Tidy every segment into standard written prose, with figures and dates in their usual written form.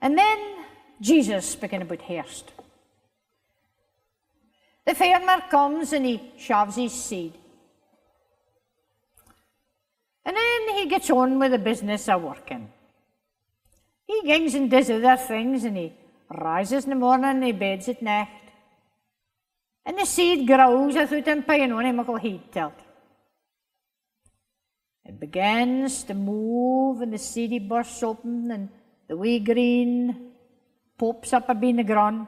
And then Jesus speaking about Hairst. The farmer comes and he shoves his seed. And then he gets on with the business of working. He gangs and does other things, and he rises in the morning and he beds at night. And the seed grows without him paying any muckle heed to it. It begins to move, and the seedy bursts open, and the wee green pops up above the ground.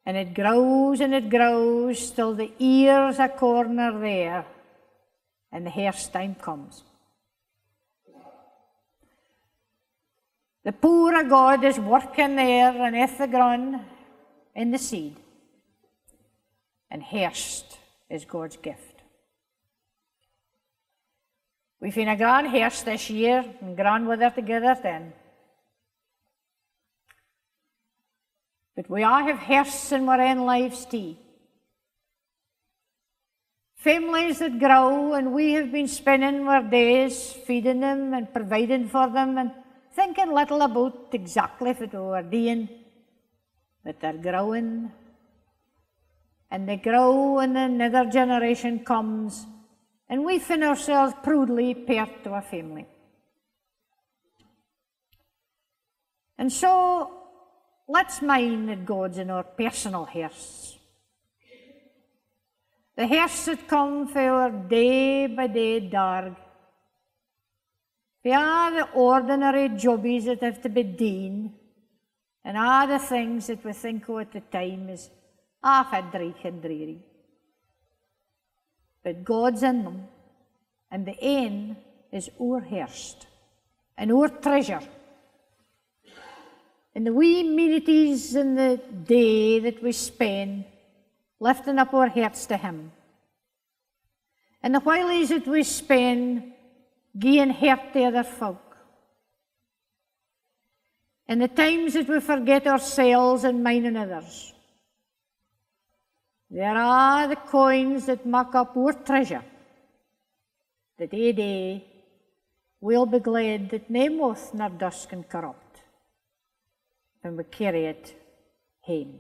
And it grows till the ears a corner there, and the Hairst time comes. The poor of God is working there and at the ground in the seed. And Hairst is God's gift. We've been a grand Hairst this year and grand weather together then. But we all have Hairsts in our own lives too. Families that grow, and we have been spending our days feeding them and providing for them and thinking little about exactly what we were doing. But they're growing, and they grow, and another generation comes, and we find ourselves proudly part to a family. And so, let's mind that God's in our personal Hairsts. The Hairsts that come for our day by day darg. For all the ordinary jobbies that have to be done, and all the things that we think of at the time is half a dreich and dreary. But God's in them, and the aim is our Hairst and our treasure. In the wee minutes in the day that we spend lifting up our hearts to Him. And the whiles that we spend giving heart to other folk. And the times that we forget ourselves and minding others. There are the coins that make up our treasure, that ae day we'll be glad that nae moth nor dust can corrupt when we carry it home.